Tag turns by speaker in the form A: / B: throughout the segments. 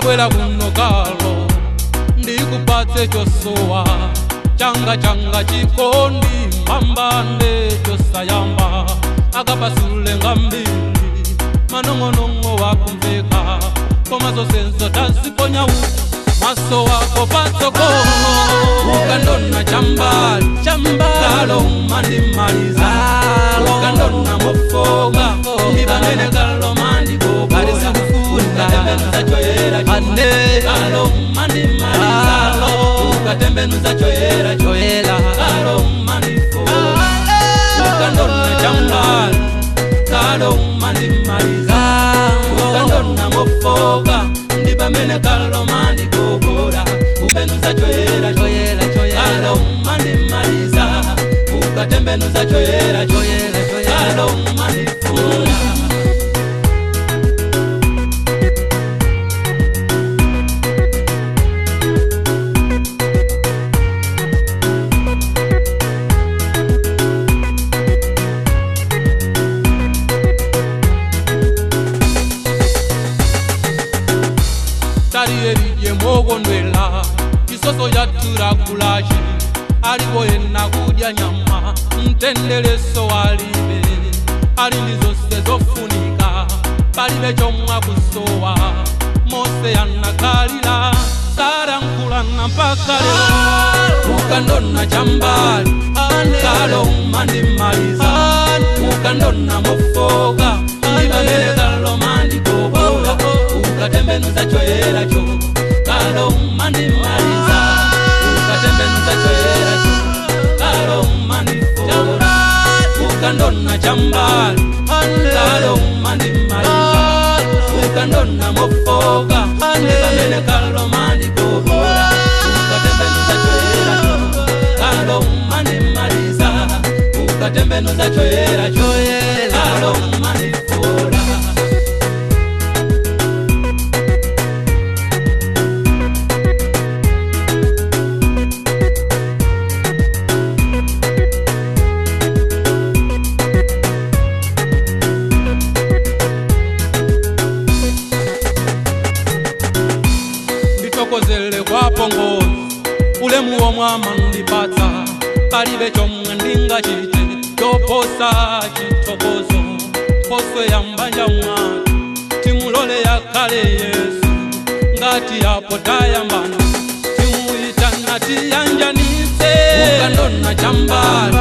A: ndabwera kuno kalo ndikupatse chosowa changa chikondi mbambande chosayamba akapasule ngambiri manong'onong'o wakumveka koma zosenzo taziponya maso wako patsogolo ukandona chambali kalo mandimaliza ukandona mofoga ndibamene kalo mandikoba ukatembenuza choyera kalo mandimaliza ukatembenuza choyera kalo mandifoga ukandona chambali kalo mandimaliza ukandona mofoga ndibamene kalo mandikoba ukatembenuza choyera kalo mandimaliza ukatembenuza choyera kalo mandifoga. Tariyeriye mogondwela isoso yatura kulashi aliwo yena kudya nyama mtendeleso alibe alindi zose zofunika palibe chomwa kusowa Mose yanakalila Sara nkulana mpaka leo ukandona chambali kalo mandimaliza ukandona mofoga ndibamene kalo mandikoba ukatembenuza choyera kalo mandimaliza ukatembenuza choyera kalo mandifoga ukandona chambali kalo mandimaliza ukandona mofoga ndibamene kalo mandikoba ukatembenuza choyera kalo mandimaliza ukatembenuza choyera kalo mandifoga. Nditokozele kwa pongozi ulemu wa mwama ndipata palibe chomwe ndingachite choposa chitokozo poswe ya mbanja mwati timulole yakale Yesu ngati yapo tayambana timuyitana tiyanjanise ukandona chambali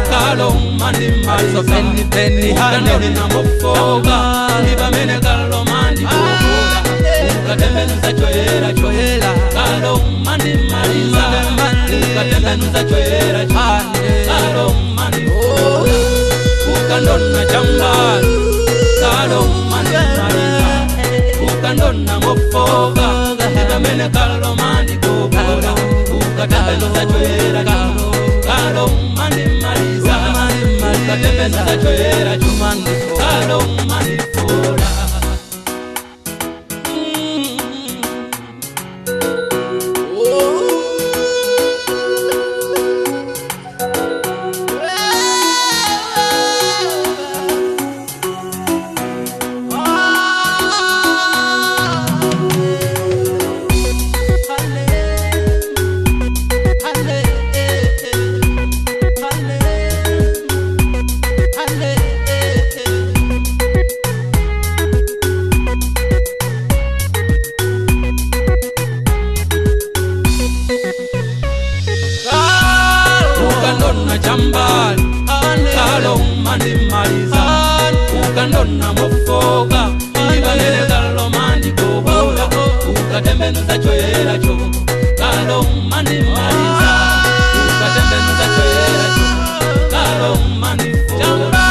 A: kalo mandimaliza ukandona mofoga ndibamene kalo mandikoba ukatembenuza choyera kalo mandimaliza ukatembenuza choyera kalo mandifoga ukandona chambali kalo mandimaliza ukandona mofoga ndibamene kalo mandikoba ukatembenuza choyera kalo mandimaliza ukatembenuza choyera kalo mandifoga. Chambali kalo mandimaliza ukandona mofoga ndibamene kalo mandikoba ukatembenuza choyera kalo mandimaliza ukatembenuza choyera kalo mandifoga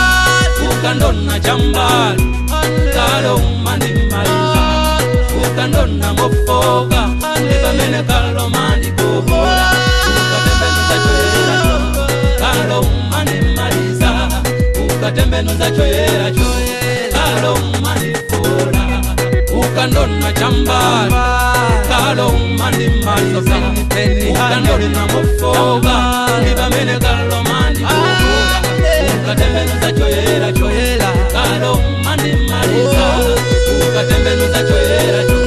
A: ukandona chambali kalo mandimaliza ukandona mofoga ndibamene kalo mandikoba ukatembenuza choyera kalo mandimaliza ukatembenuza choyera kalo mandifoga ukandona chambali kalo mandimaliza ukandona mofoga ndibamene kalo mandikoba ukatembenuza choyera kalo mandimaliza ukatembenuza choyera